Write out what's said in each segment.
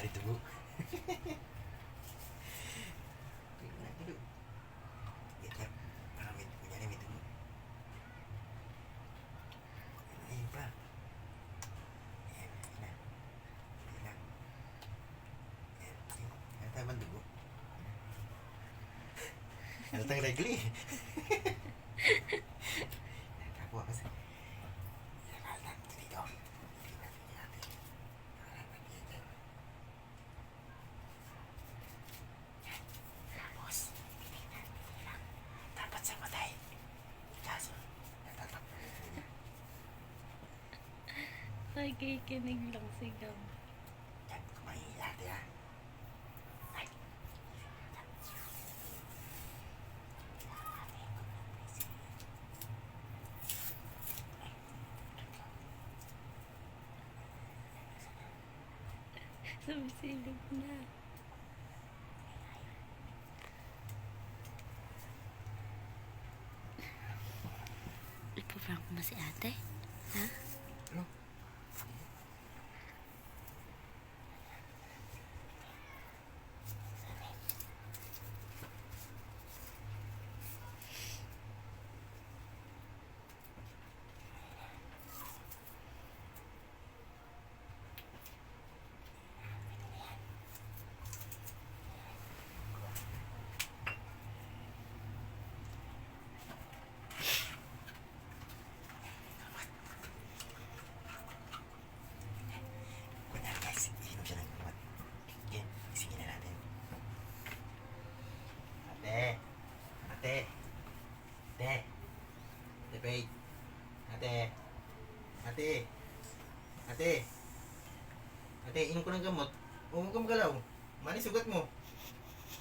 may tubo. Tingnan natin doon. Yap. Parang kunyari may tubo. Ayun pa. Ayan. Ayan. Ayan. Ayan. Ayan tayo man dugo. Ano tayong regli? Nakakuha kasi. Dito. Tapos, dapat sa matay. Kaso, natatakbo. Ay, kikinig lang sigaw. Yan, kumain natin ha. Ay. Sumisilip na. Ipaprank mo si ate? Ha? Ano? Kunyari guys, inom siya ng gamot. Yan, isingin na natin. Ate! Ate! Ate! Ate, wait! Ate! Ate! Ate! Ate, inom ko ng gamot. Huwag kang magalaw. Mani, sugat mo.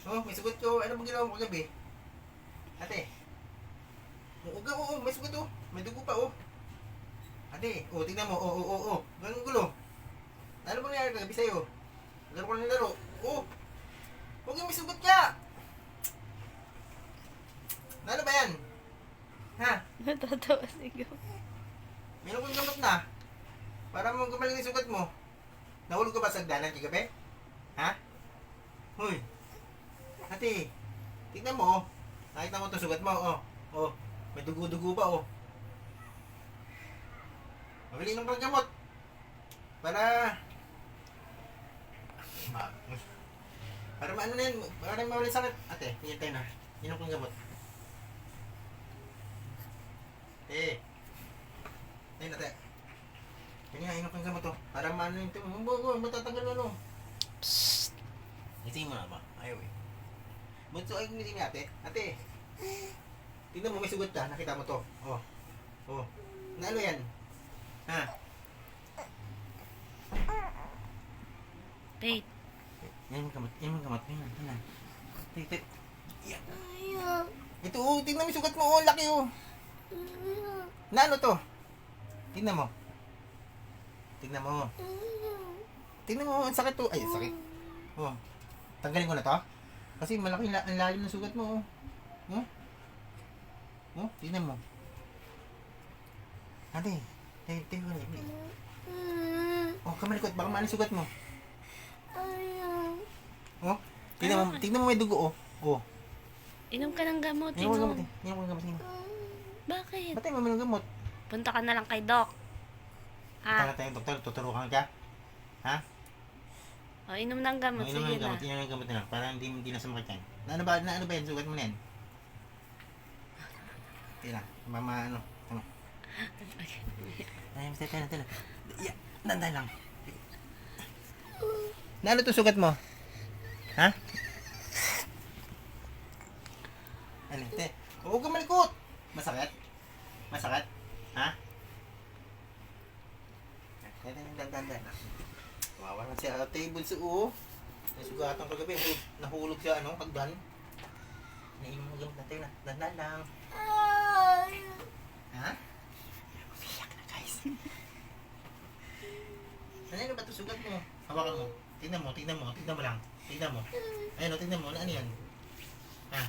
Oh, may sugat ko. Ano ba ginawa mo kagabi? Ate! Oo, oo, may sugat oh. May dugo pa oh. Ate, oh, tingnan mo. Oo. Ganun gulo. Ano bang nangyari kagabi sa'yo? Laro ko ng laro. Oh! Huwag yung may sugat ka! Ano ba yan? Ha? Natatawa sigaw. Meron kong gamot na. Para mo gumaling yung sugat mo. Nahulog ka ba sa hagdanan kagabi? Ha? Hoy! Ate, tingnan mo oh. Nakita mo itong sugat mo oh. Oh, may dugo-dugo pa oh. Mabili ng pang gamot. Para maano na yan, para mawala sakit. Ate, hintay na. Inom kong gamot. Ate. Ayun, ate. Kanya, inom kong gamot to. Para maano yung tumbo. Matatanggal na no. Psst. Isingin mo na ba? Ayaw eh. Bunso, ay ngiti ni ate. Ate. Tingnan mo, may sugat ka. Nakita mo to. Oh. Oh. Naano yan? Ha? Wait. Yan yung gamot. Yan yung gamot. Yan. Yan. Tigit. Yan. Ito oh. Tingnan mo yung sugat mo. Oh, laki oh. Na ano to? Tingnan mo. Tingnan mo. Tingnan mo. Ang sakit to. Ay, sakit. Oh. Tanggalin ko na to. Kasi malaki ang lalim ng sugat mo. Oh. Oh. Oh. Tingnan mo. Ate. Tingnan mo. Oh, kamalikot. Baka maano yung sugat mo. Oh. Tingnan mo may dugo oh. Oh. Inom ka ng gamot. Inom ko ng Inom. gamot. Inom ko ng gamot. Inom. Bakit? Ba't tayo mamili ng gamot? Punta ka na lang kay Doc. Tara Ha? tayong doktor. Tuturukan ka. Ha? O, inom ng gamot. Inom Sige ng gamot. na. Inom ng gamot na lang. Para hindi na sumakit yan. Ano ba yan? Sugat mo na yan. Tira. Mama ano. Ano. Ay, tala. Yeah. Nanday lang. Ano to sugat mo? Ha? Ano? Te. Huwag ka malikot. Masakit? Masakit? Ha? Dandan. Kawawa na siya. Ate, bunso oh. Nasugatan kagabi. Nahulog siya, hagdan. Nainom mo gamot natin na. Dandan lang. Ha? Umiyak na guys. Ano ba ito sugat mo? Hawakan mo. Tingnan mo lang. Tingnan mo. Ayun o, tingnan mo. Ano yan? Ha?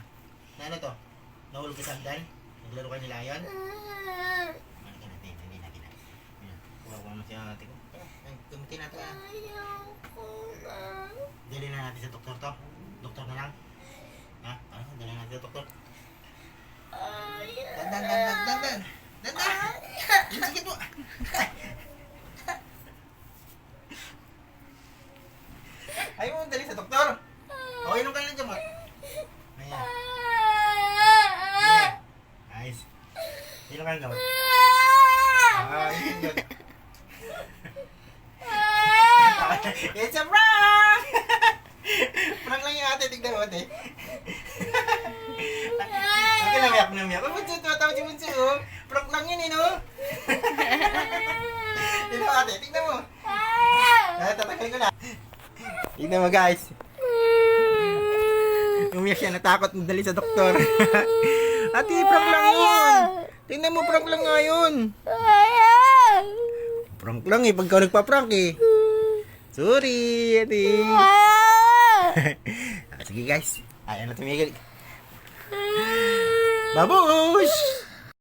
Ano to? Nahulog ka sa hagdan? Naglaro ka nila yan? Ano ka natin? Hindi natin. Ayan. Kuha ko naman Siya, tingnan. Ay, gamitin natin. Ayoko na. Dali na natin sa doktor to. Doktor na lang. Ha? Ano? Dali natin sa doktor. Ayoko. Dan. Yung sakit mo. Ayaw mo dali sa doktor. Okay, inom ka lang ng gamot. Ayan. Nice. Inom ka ng gamot. Yun. It's a prank! Prank lang yung ate. Tignan mo, ate. Ate, namiyak. Oh, Bunso, tumatawag si Bunso. Oh. Prank lang yun, no? Tignan mo, ate. Tignan mo. Tatagalin ko na. Tignan mo, guys. Umiyak siya. Natakot. Dali sa doktor. Ate, prank lang yun. Tignan mo, prank lang nga yun. Prank lang eh. Pagka nagpa-prank eh. Sorry, ate. Sige, guys. Ayaw na tumigil. Babush!